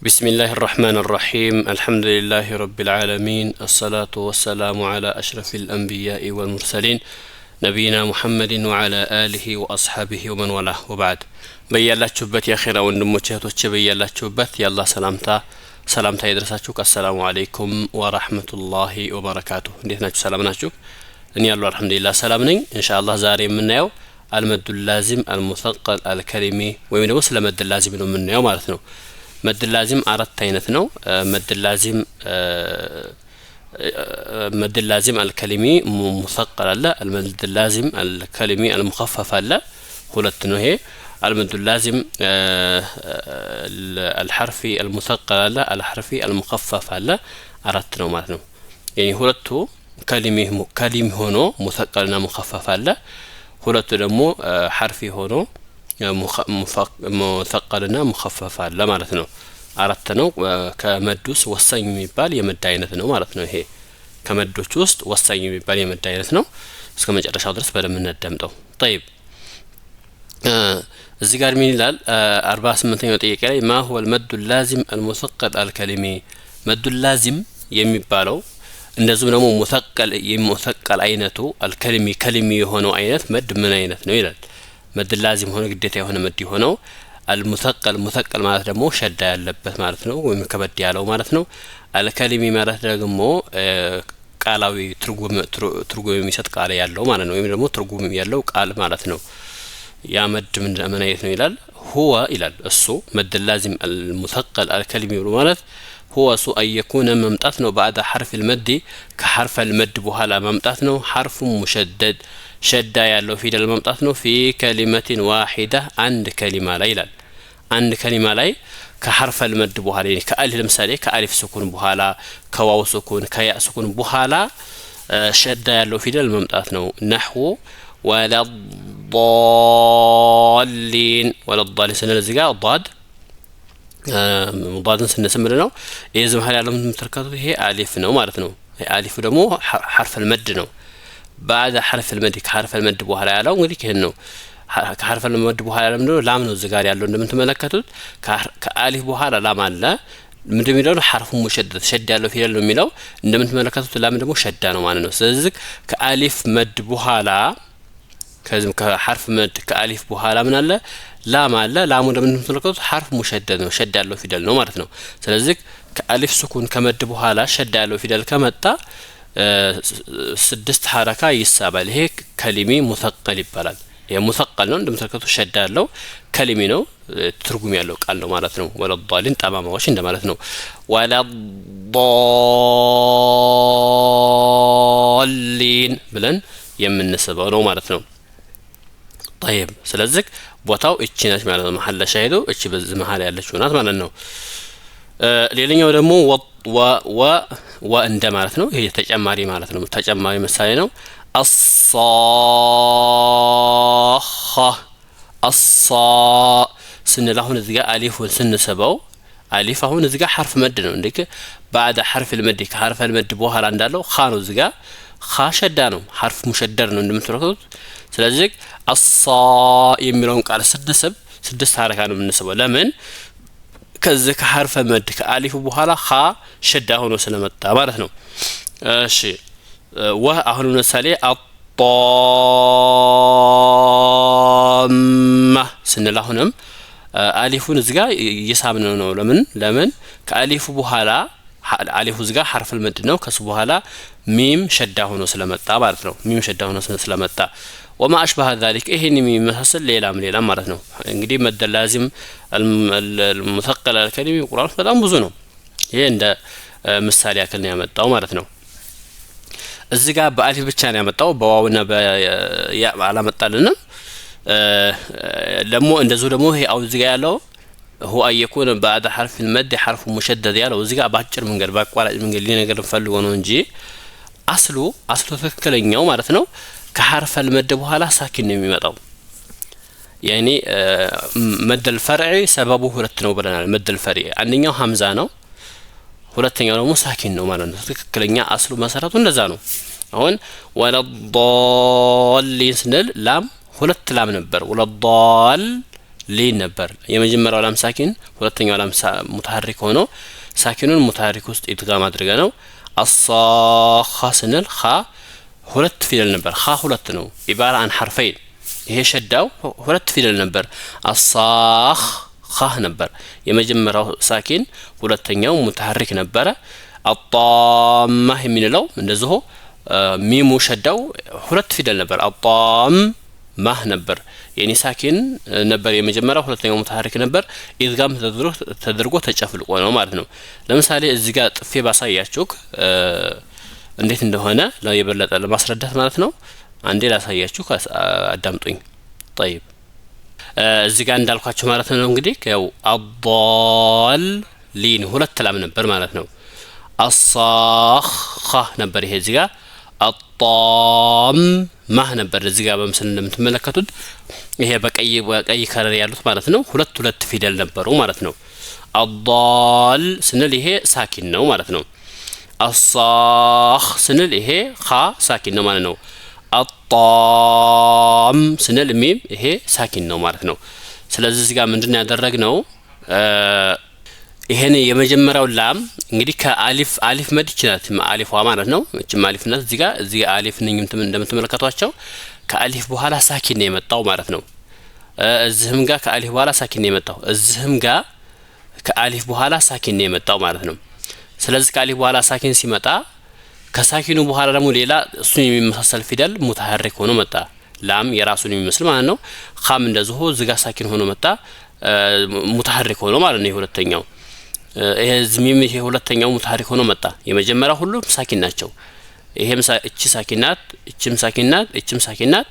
بسم الله الرحمن الرحيم الحمد لله رب العالمين الصلاة والسلام على أشرف الأنبياء والمرسلين نبينا محمد وعلى آله وأصحابه ومن والاه وبعد بيالله شبت يا خير وندموچهቶች بيالله شبت يا الله سلامتا يدرساችሁ السلام عليكم ورحمة الله وبركاته እንዴት ናችሁ ሰላም ናችሁ እኔ ያለው አልহামዱሊላህ ሰላም ነኝ ኢንሻአላህ ዛሬ የምናየው المد اللازم المثقل الكلمي ወይም ደግሞ ስለ መድ ላዚም ነው የምናየው ማለት ነው مد اللازم አራት አይነት ነው مد اللازم الكلمي مثقل አለ المد اللازم الكلمي المخفف አለ ሁለት ነው ይሄ المد اللازم الحرفي المثقل አለ الحرفي المخفف አለ አራት ነው ማለት ነው يعني ሁለቱ كلمي ሆኖ مثقلና مخفف አለ ሁለቱ ደግሞ حرفي ሆኖ مثقلنا مخفف አለ ማለት ነው አራት ነው ከመዱስ ወሳኝ የሚባል የመድ አይነት ነው ማለት ነው ይሄ ከመዶች ውስጥ ወሳኝ የሚባል የመድ አይነት ነው እስከ መጨረሻው ድረስ በደንብ እናዳምጠው طيب እዚህ ጋር ምን ይላል 48ኛው ጥያቄ ላይ ما هو المد اللازم المثقل الكلمي مد اللازم የሚባለው እንደዚሁም ደግሞ مثقل አይነቱ الكلمي كلمي የሆነው አይነት መድ ምን አይነት ነው ይላል مد اللازم ሆነ ግዴታ የሆነ መድ ሆነው المثقل ማለት ደግሞ ሸዳ ያለበት ማለት ነው ወይም ከበድ ያለው ማለት ነው الكلمي ማለት ደግሞ ቃላዊ ትርጉም የሚሰጥ ቃል ያለው ማለት ነው ወይም ደግሞ ትርጉም ያለው ቃል ማለት ነው ያ መድ ምን አይነት ነው ይላል هو ይላል እሱ مد اللازم المثقل الكلمي ማለት هو سو أن يكون ممطات ነው بعد حرف المد كحرف المد በኋላ መምጣት ነው حرف مشدد شدة ያለው ፊደል መምጣት ነው في كلمة واحدة عند كلمة ላይ ይላል عند كلمة ላይ كحرف المد በኋላ ከአሊፍ ለምሳሌ ከአሊፍ سكون በኋላ ከዋው سكون ከያ سكون በኋላ شدة ያለው ፊደል መምጣት ነው نحو ولا الضالين ولا الضالين ስንል እዚህ ጋር ضاد مضادን ስንስምር ነው ይሄ ዝም ያለው ምትርከቱ ይሄ አሊፍ ነው ማለት ነው አሊፉ ደግሞ حرف المد ነው بعد حرف المد كحرف المد በኋላ ያለው እንግዲህ ይሄን ነው ከحرف المد በኋላ ያለው ምንድነው ላም ነው እዚህ ጋር ያለው እንደምትመለከቱት ከአሊፍ በኋላ ላም አለ ምንድነው የሚለው حرف مشدد شد ያለው ፊደል ነው የሚለው እንደምትመለከቱት ላም ደግሞ ሸዳ ነው ማለት ነው ስለዚህ ከአሊፍ መድ በኋላ ከዚህም ከحرف مد ከአሊፍ በኋላ ምን አለ ላም አለ ላሙ እንደምትመለከቱት حرف مشدد ነው ሸዳ ያለው ፊደል ነው ማለት ነው ስለዚህ ከአሊፍ سكون ከመድ በኋላ ሸዳ ያለው ፊደል ከመጣ ስድስት ሐረካ ይሳባል ይሄ ከሊሚ مثقل ይባላል ይሄ مثقل ነው እንደምትመለከቱት ሸዳ ያለው ከሊሚ ነው ትርጉም ያለው ቃል ነው ማለት ነው ወለضالين ጠማማዎች እንደማለት ነው ወለضالين ብለን የምንስበው ነው ማለት ነው طيب ስለዚህ ቦታው እቺ ነች ማለት ነው መሐለ ሻሂዱ እቺ በዚህ መሐል ያለችው ናት ማለት ነው ሌላኛው ደግሞ ወ እንደ ማለት ነው ይሄ ተጨማሪ ማለት ነው ተጨማሪ ምሳሌ ነው الصا ስንል አሁን እዚህ ጋር አሊፉን ስንሰበው አሊፍ አሁን እዚህ ጋር حرف مد ነው እንዴ بعد حرف المد كحرف المد በኋላ እንዳለው ኻ ነው እዚህ ጋር ኻ ሸዳ ነው حرف مشدد ነው እንደምትረከቱት ስለዚህ الصا የሚለውን ቃል ስድስት ሐረካ ነው የምንሰበው ለምን ከዚህ ከحرف المد ከአሊፉ በኋላ ኻ ሸዳ ሆኖ ስለመጣ ማለት ነው እሺ አሁን ለምሳሌ الطامة ስንል አሁንም አሊፉን እዚህ ጋር እየሳብነው ነው ለምን ከአሊፉ በኋላ አሊፉ እዚህ ጋር حرف المد ነው ከሱ በኋላ ሚም ሸዳ ሆኖ ስለመጣ ማለት ነው ሚም ሸዳ ሆኖ ስለመጣ وما اشبه ذلك ይሄን የሚመሳሰል ሌላም ማለት ነው እንግዲህ مد اللازم المثقل الكلمي ቁርአን በጣም ብዙ ነው ይሄ እንደ ምሳሌ ያክል ነው ያመጣው ማለት ነው እዚህ ጋር በአሊፍ ብቻ ነው ያመጣው በዋውና በያ አላመጣልንም ደግሞ እንደዚሁ ደግሞ ይሄ አው እዚህ ጋር ያለው هو يكون بعد حرف المد حرف مشدد ያለው እዚህ ጋር ባጭር መንገድ ባቋራጭ መንገድ ሊነገር ፈልጎ ነው እንጂ አስሉ ትክክለኛው ማለት ነው ከحرف المد በኋላ ሳኪን ነው የሚመጣው يعني مد الفرعي سببه ሁለት ነው ብለናል مد الفرعي አንደኛው ሐምዛ ነው ሁለተኛው ደግሞ ሳኪን ነው ማለት ነው ትክክለኛ አስሉ መሰረቱ እንደዛ ነው አሁን ወለضالين ስንል ላም ሁለት ላም ነበር ወለضال ሊን ነበር የመጀመሪያው ላም ሳኪን ሁለተኛው ላም ሙተሐሪክ ሆኖ ሳኪኑን ሙተሐሪክ ውስጥ ኢድጋም አድርገ ነው አሳኻ ስንል ኻ ሁለት ፊደል ነበር ኻ ሁለት ነው ኢባራ አን ሐርፈይን ይሄ ሸዳው ሁለት ፊደል ነበር አሳኽ ኻ ነበር የመጀመሪያው ሳኪን ሁለተኛው ሙተሐሪክ ነበር አጣማ የሚለው እንደዚሁ ሚሙ ሸዳው ሁለት ፊደል ነበር አጣም ማህ ነበር የኒ ሳኪን ነበር የመጀመሪያው ሁለተኛው ሙተሐሪክ ነበር ኢድጋም ተደርጎ ተጨፍልቆ ነው ማለት ነው ለምሳሌ እዚህ ጋር ጥፌ ባሳያችሁ እንዴት እንደሆነ ለየበለጠ ለማስረዳት ማለት ነው አንዴ ላሳያችሁ አዳምጡኝ طيب እዚህ ጋር እንዳልኳችሁ ማለት ነው እንግዲህ ያው አዳል ሊን ሁለት ላም ነበር ማለት ነው አሳኽ ነበር ይሄ እዚህ ጋር አጣም ማህ ነበር እዚህ ጋር በምስል እንደምትመለከቱት ይሄ በቀይ ከለር ያሉት ማለት ነው ሁለት ፊደል ነበሩ ማለት ነው አዳል ስንል ይሄ ሳኪን ነው ማለት ነው አሳኽ ስንል ይሄ ኻ ሳኪን ነው ማለት ነው አጣም ስንል ሚም ይሄ ሳኪን ነው ማለት ነው ስለዚህ እዚህ ጋር ምንድነው ያደረግነው ይሄን የመጀመሪያው ላም እንግዲህ ከአሊፍ መድ ይችላል አሊፏ ማለት ነው እቺም አሊፍነት እዚህ ጋር አሊፍ ነኝ እንደምትመለከቷቸው ከአሊፍ በኋላ ሳኪን ነው የመጣው ማለት ነው እዚህም ጋር ከአሊፍ በኋላ ሳኪን ነው የመጣው እዚህም ጋር ከአሊፍ በኋላ ሳኪን ነው የመጣው ማለት ነው ስለዚህ ከአሊፍ በኋላ ሳኪን ሲመጣ ከሳኪኑ በኋላ ደግሞ ሌላ እሱን የሚመሳሰል ፊደል ሙተሐሪክ ሆኖ መጣ ላም የራሱን የሚመስል ማለት ነው ኻም እንደዚሁ እዚህ ጋር ሳኪን ሆኖ መጣ ሙተሐሪክ ሆኖ ማለት ነው የሁለተኛው ይሄ ዝሚም ይሄ ሁለተኛው ሙተሐሪክ ሆኖ መጣ የመጀመሪያው ሁሉ ሳኪን ናቸው ይሄም እቺ ሳኪናት እቺም ሳኪናት እቺም ሳኪናት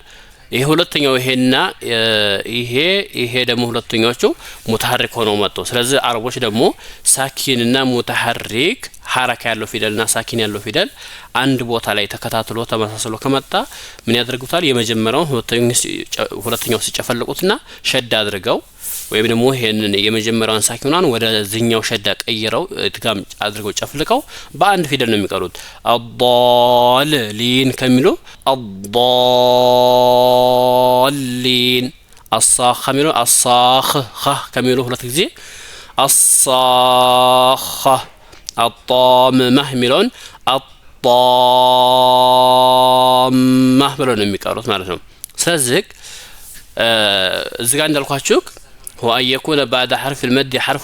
ይሄ ሁለተኛው ይሄና ይሄ ደግሞ ሁለተኛዎቹ ሙተሐሪክ ሆኖ መጡ ስለዚህ አረቦች ደግሞ ሳኪንና ሙተሐሪክ ሐረካ ያለው ፊደልና ሳኪን ያለው ፊደል አንድ ቦታ ላይ ተከታትሎ ተመሳስሎ ከመጣ ምን ያደርጉታል የመጀመሪያው ሁለተኛው ሲጨፈልቁትና ሸዳ አድርገው ወይም ደግሞ ይሄንን የመጀመሪያውን ሳኪኑን ወደ ዝኛው ሸዳ ቀይረው ኢድጋም አድርገው ጨፍልቀው በአንድ ፊደል ነው የሚቀሩት አዳሊን ከሚሉ አዳሊን አሳኽ ከሚሉ አሳኽ ከሚሉ ሁለት ጊዜ አሳኽ አጣምማህ የሚለውን አጣማህ ብለው ነው የሚቀሩት ማለት ነው ስለዚህ እዚህ ጋር እንዳልኳችሁ هو أن يكون بعد حرف المد حرف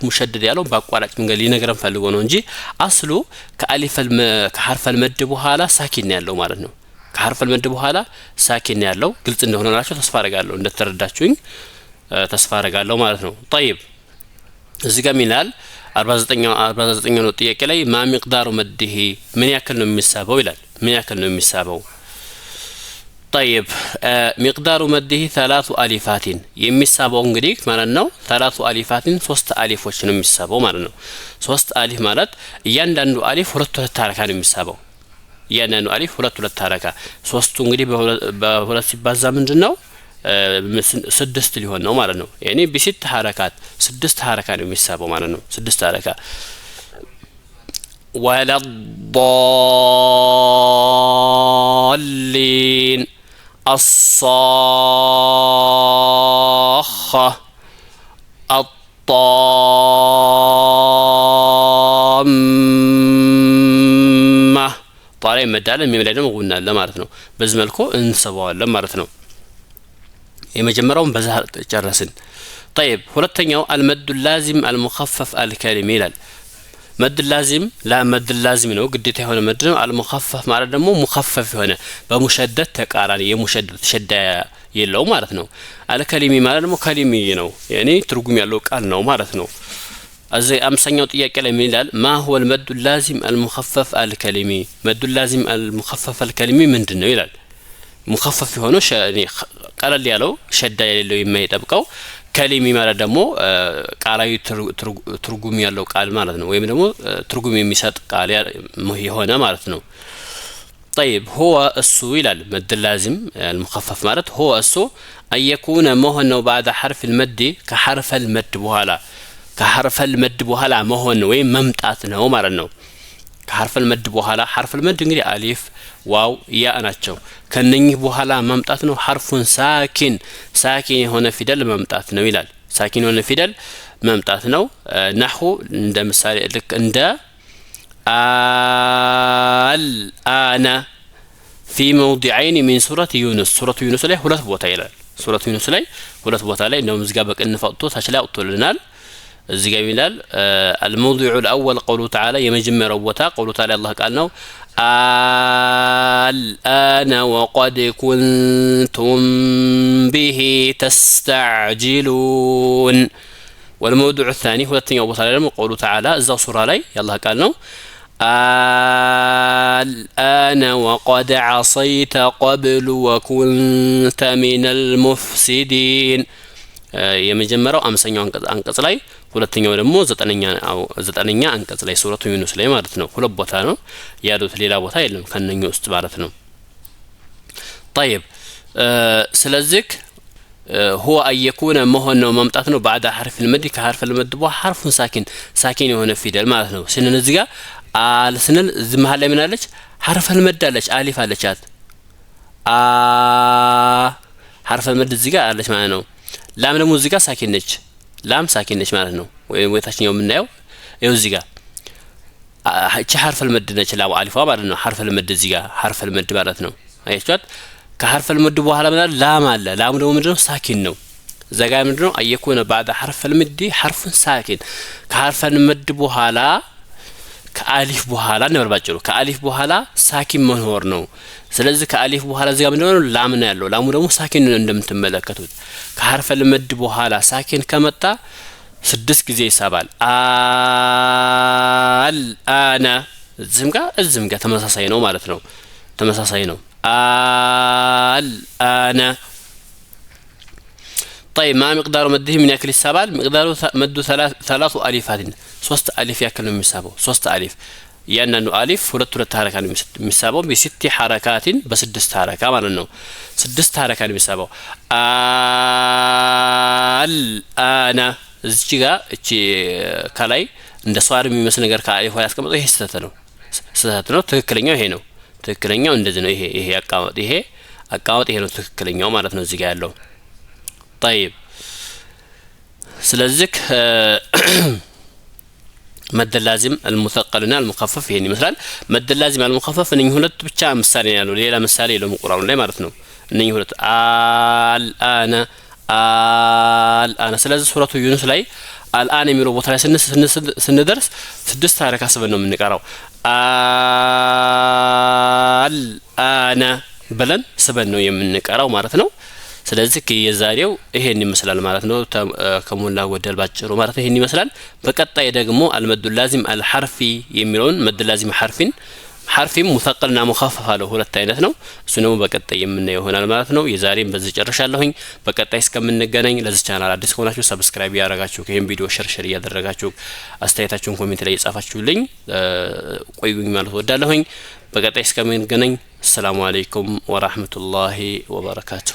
مشدد ያለው ባቋራጭ መንገድ ሊነግረን ፈልጎ ነው እንጂ አስሉ ከሐርፍ المد በኋላ ሳኪን ያለው ማለት ነው ከሐርፍ المد በኋላ ሳኪን ያለው ግልጽ እንደሆነ ናቸው ተስፋ አደርጋለሁ እንደተረዳችሁኝ ተስፋ አደርጋለሁ ማለት ነው طيب እዚህ ጋር ሚላል 49 ነው ጥያቄ ላይ ማ مقدار مده ምን ያክል ነው የሚሳበው ይላል ምን ያክል ነው የሚሳበው طيب مقدار مده 3 ألفات የሚሳበው እንግዲህ ማለት ነው 3 ألفات 3 አሊፎች ነው የሚሳበው ማለት ነው 3 አሊፍ ማለት እያንዳንዱ አሊፍ ሁለት ሐረካ ነው የሚሳበው እያንዳንዱ አሊፍ ሁለት ሐረካ ሶስቱ እንግዲህ በሁለት ሲባዛ ምንድነው 6 ሊሆን ነው ማለት ነው ያኔ በ6 ሐረካት 6 ሐረካ ነው የሚሳበው ማለት ነው 6 ሐረካ ولا الضالين الصاخة الطامة طالع مدالة ميملاً مغنى لا مارتنو بزملكو انسبوا لا مارتنو يمجمرون بزهر جرسن طيب ሁለተኛው المد اللازم المخفف الكلمي ይላል مد اللازم لا مد اللازم ነው ግዴታ የሆነ መድ ነው المخفف ማለት ደግሞ مخفف የሆነ በሙሸደድ ተቃራኒ የሙሸደድ ሸዳ የለው ማለት ነው الكلمي ማለት ደግሞ ከሊሚ ነው ያኔ ትርጉም ያለው ቃል ነው ማለት ነው እዚህ አምሳኛው ጥያቄ ላይ ምን ይላል ما هو المد اللازم المخفف الكلمي مد اللازم المخفف الكلمي ምንድነው ይላል مخفف የሆነው ቀለል ያለው ሸዳ የሌለው የማይጠብቀው ከሊሚ ማለት ደግሞ ቃላዊ ትርጉም ያለው ቃል ማለት ነው ወይም ደግሞ ትርጉም የሚሰጥ ቃል የሆነ ማለት ነው طيب هو السو ይላል مد اللازم المخفف ማለት هو السو أن يكون مهن بعد حرف المد كحرف المد በኋላ መሆን ወይም መምጣት ነው ማለት ነው كحرف المد بوهلا حرف المد እንግዲህ አሊፍ ዋው ያ ናቸው ከነኚህ በኋላ ማምጣት ነው حرفን ሳኪን ሳኪን የሆነ ፊደል ማምጣት ነው ይላል ሳኪን የሆነ ፊደል ማምጣት ነው ነሁ እንደ ምሳሌ ልክ እንደ አልአና في موضعين من سورة يونس سورة يونس ላይ ሁለት ቦታ ይላል سورة يونس ላይ ሁለት ቦታ ላይ እንደውም እዚህ ጋር በቅንፍ አውጥቶ ታች ላይ አውጥቶልናል እዚህ ጋር ይላል الموضع الأول قوله تعالى የመጀመሪያው ቦታ قوله تعالى الله قال ነው الآن وقد كنتم به تستعجلون والموضع الثاني ሁለተኛው ቦታ ላይ ደግሞ قوله تعالى እዛው ሱራ ላይ ያላህ ቃል ነው الآن وقد عصيت قبل وكنت من المفسدين የመጀመሪያው 50ኛው አንቀጽ ላይ ሁለተኛው ደግሞ 9ኛ አንቀጽ ላይ ሱረቱ ዩኑስ ላይ ማለት ነው ሁለት ቦታ ነው ያሉት ሌላ ቦታ የለም ከነኚህ ውስጥ ማለት ነው طيب ስለዚህ هو أن يكون مهن وممطات ነው بعد حرف المد كحرف المد وحرف ساكن የሆነ ፊደል ማለት ነው ስንነዚጋ አልስነል ዝማህ ላይ ምን አለች حرف المد አለች አሊፍ አለቻት حرف المد እዚጋ አለች ማለት ነው ላም ደግሞ እዚጋ ሳኪን ነች ላም ሳኪን ነች ማለት ነው ወይታችኛው የምናየው ይኸው እዚጋ እቺ حرف المد ነች ላም አሊፏ ማለት ነው حرف المد እዚጋ حرف المد ማለት ነው አያችኋት كحرف المد በኋላ ማለት ላም አለ ላም ደግሞ ምንድነው ሳኪን ነው ዘጋ ምንድነው አየኩነ بعد حرف المد حرف ساكن كحرف المد በኋላ ከአሊፍ በኋላ ነበር ባጭሩ ከአሊፍ በኋላ ሳኪን መኖር ነው ስለዚህ ከአሊፍ በኋላ እዚህ ጋር ምንድነው ላም ነው ያለው ላሙ ደግሞ ሳኪን ነው እንደምትመለከቱት ከሐርፈ ለመድ በኋላ ሳኪን ከመጣ 6 ጊዜ ይሳባል አልአና እዝም ጋር ተመሳሳይ ነው ማለት ነው ተመሳሳይ ነው አልአና طيب ما مقدار مده من ياكل السبال مقدار مد 3 الفات 3 الف ياكل من السبال 3 الف ያንኑ አሊፍ ሁለት ሐረካ ነው የሚሳበው በ6 ሐረካትን በ6 ሐረካ ማለት ነው 6 ሐረካ ነው የሚሳበው አልአና እዚህ ጋር እቺ ከላይ እንደ ሷር የሚመስል ነገር ከአሊፍ ላይ ያስቀምጠው ይሄ ስህተት ነው ትክክለኛው ይሄ ነው ትክክለኛው እንደዚህ ነው ይሄ አቃወጥ ይሄ ነው ትክክለኛው ማለት ነው እዚህ ጋር ያለው طيب ስለዚህ مد اللازم المثقلنا المخفف يعني مثلا مد اللازم المخفف اني ሁለት ብቻ ምሳሌ ያለው ሌላ ምሳሌ የለም ቁርአኑ ላይ ማለት ነው እነኚህ ሁለት الآن ስለዚህ ሱረቱ ዩኑስ ላይ الآن የሚለው ቦታ ላይ ስንደርስ 6 ሐረካ ስበን ነው የምንቀራው الآن ብለን ስበን ነው የምንቀራው ማለት ነው ስለዚህ የዛሬው ይሄን ይመስላል ማለት ነው ከሞላ ወደል ባጭሩ ማለት ይሄን ይመስላል በቀጣይ ደግሞ المد اللازم الحرفي የሚለውን مد اللازم حرفين مثقلنا مخفف አለው ሁለት አይነት ነው እሱ ነው በቀጣይ የምናየው ይሆናል ማለት ነው የዛሬን በዚህ ጨርሻለሁኝ በቀጣይ እስከምንገናኝ ለዚህ ቻናል አዲስ ከሆናችሁ ሰብስክራይብ ያደርጋችሁ ይሄን ቪዲዮ ሼር ያደረጋችሁ አስተያየታችሁን ኮሜንት ላይ የጻፋችሁልኝ ቆዩኝ ማለት ወዳለሁኝ በቀጣይ እስከምንገናኝ ሰላም አለይኩም ወራህመቱላሂ ወበረካቱ